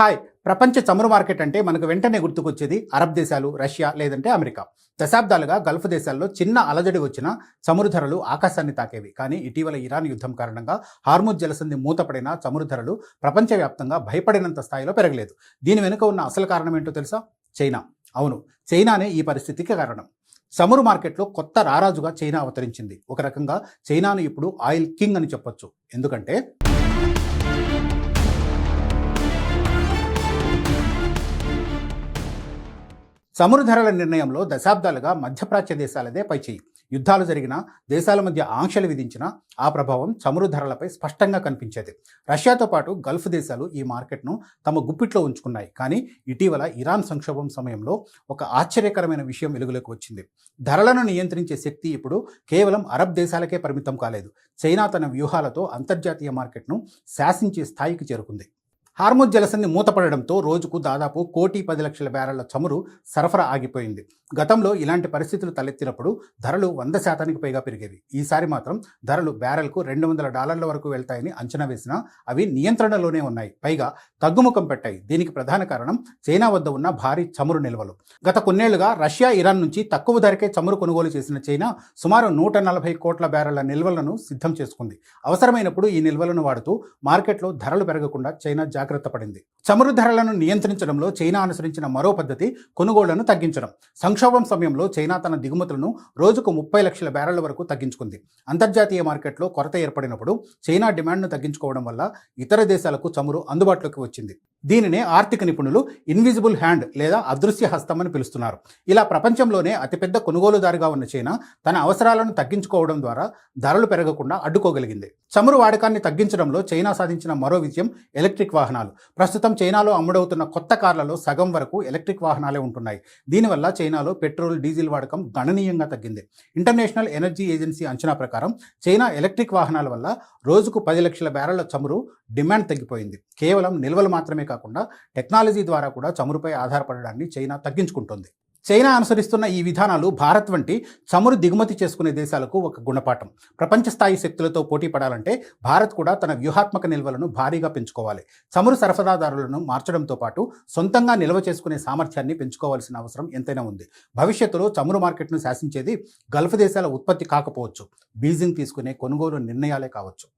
Hi. ప్రపంచ చమురు market అంటే మనకు వెంటనే గుర్తుకొచ్చేది అరబ్ దేశాలు, రష్యా లేదంటే అమెరికా. దశాబ్దాలుగా గల్ఫ్ దేశాల్లో చిన్న అలజడి వచ్చినా చమురు ధరలు ఆకాశాన్ని తాకేవి. కానీ ఇటీవల ఇరాన్ యుద్ధం కారణంగా హార్ముజ్ జలసంధి మూతపడిన చమురు ధరలు ప్రపంచవ్యాప్తంగా భయపడినంత స్థాయిలో పెరగలేదు. దీని వెనుక ఉన్న అసలు కారణం ఏంటో తెలుసా? చైనా. అవును, చైనానే ఈ పరిస్థితికి కారణం. చమురు మార్కెట్లో కొత్త రారాజుగా చైనా అవతరించింది. ఒక రకంగా చైనాను ఇప్పుడు ఆయిల్ కింగ్ అని చెప్పొచ్చు. ఎందుకంటే చమురు ధరల నిర్ణయంలో దశాబ్దాలుగా మధ్యప్రాచ్య దేశాలదే పైచేయి. యుద్ధాలు జరిగినా, దేశాల మధ్య ఆంక్షలు విధించినా ఆ ప్రభావం చమురు ధరలపై స్పష్టంగా కనిపించేది. రష్యాతో పాటు గల్ఫ్ దేశాలు ఈ మార్కెట్ను తమ గుప్పిట్లో ఉంచుకున్నాయి. కానీ ఇటీవల ఇరాన్ సంక్షోభం సమయంలో ఒక ఆశ్చర్యకరమైన విషయం వెలుగులోకి వచ్చింది. ధరలను నియంత్రించే శక్తి ఇప్పుడు కేవలం అరబ్ దేశాలకే పరిమితం కాలేదు. చైనా తన వ్యూహాలతో అంతర్జాతీయ మార్కెట్ను శాసించే స్థాయికి చేరుకుంది. హార్ముజ్ జలసంధి మూతపడడంతో రోజుకు దాదాపు 1,10,00,000 బ్యారెళ్ల చమురు సరఫరా ఆగిపోయింది. గతంలో ఇలాంటి పరిస్థితులు తలెత్తినప్పుడు ధరలు 100% పైగా పెరిగేవి. ఈసారి మాత్రం ధరలు బ్యారెల్కు $200 వరకు వెళ్తాయని అంచనా వేసినా అవి నియంత్రణలోనే ఉన్నాయి. పైగా తగ్గుముఖం పెట్టాయి. దీనికి ప్రధాన కారణం చైనా వద్ద ఉన్న భారీ చమురు నిల్వలు. గత కొన్నేళ్లుగా రష్యా, ఇరాన్ నుంచి తక్కువ ధరకే చమురు కొనుగోలు చేసిన చైనా సుమారు 140 కోట్ల బ్యారెళ్ల నిల్వలను సిద్ధం చేసుకుంది. అవసరమైనప్పుడు ఈ నిల్వలను వాడుతూ మార్కెట్లో ధరలు పెరగకుండా చైనా జాగ్రత్త పడింది. చమురు ధరలను నియంత్రించడంలో చైనా అనుసరించిన మరో పద్ధతి కొనుగోళ్లను తగ్గించడం. సంక్షోభం సమయంలో చైనా తన దిగుమతులను రోజుకు 30 లక్షల బ్యారెళ్ల వరకు తగ్గించుకుంది. అంతర్జాతీయ మార్కెట్లో కొరత ఏర్పడినప్పుడు చైనా డిమాండ్ను తగ్గించుకోవడం వల్ల ఇతర దేశాలకు చమురు అందుబాటులోకి వచ్చింది. దీనినే ఆర్థిక నిపుణులు ఇన్విజిబుల్ హ్యాండ్ లేదా అదృశ్య హస్తం అని పిలుస్తున్నారు. ఇలా ప్రపంచంలోనే అతిపెద్ద కొనుగోలుదారుగా ఉన్న చైనా తన అవసరాలను తగ్గించుకోవడం ద్వారా ధరలు పెరగకుండా అడ్డుకోగలిగింది. చమురు వాడకాన్ని తగ్గించడంలో చైనా సాధించిన మరో విజయం ఎలక్ట్రిక్ వాహనాలు. ప్రస్తుతం చైనాలో అమ్ముడవుతున్న కొత్త కార్లలో సగం వరకు ఎలక్ట్రిక్ వాహనాలే ఉంటున్నాయి. దీనివల్ల చైనాలో పెట్రోల్, డీజిల్ వాడకం గణనీయంగా తగ్గింది. ఇంటర్నేషనల్ ఎనర్జీ ఏజెన్సీ అంచనా ప్రకారం చైనా ఎలక్ట్రిక్ వాహనాల వల్ల రోజుకు 10 లక్షల బ్యారెళ్ల చమురు డిమాండ్ తగ్గిపోయింది. కేవలం నిల్వలు మాత్రమే కాకుండా టెక్నాలజీ ద్వారా కూడా చమురుపై ఆధారపడడాన్ని చైనా తగ్గించుకుంటోంది. చైనా అనుసరిస్తున్న ఈ విధానాలు భారత్ వంటి చమురు దిగుమతి చేసుకునే దేశాలకు ఒక గుణపాఠం. ప్రపంచ స్థాయి శక్తులతో పోటీ పడాలంటే భారత్ కూడా తన వ్యూహాత్మక నిల్వలను భారీగా పెంచుకోవాలి. చమురు సరఫరాదారులను మార్చడంతో పాటు సొంతంగా నిల్వ చేసుకునే సామర్థ్యాన్ని పెంచుకోవాల్సిన అవసరం ఎంతైనా ఉంది. భవిష్యత్తులో చమురు మార్కెట్ను శాసించేది గల్ఫ్ దేశాల ఉత్పత్తి కాకపోవచ్చు, బీజింగ్ తీసుకునే కొనుగోలు నిర్ణయాలే కావచ్చు.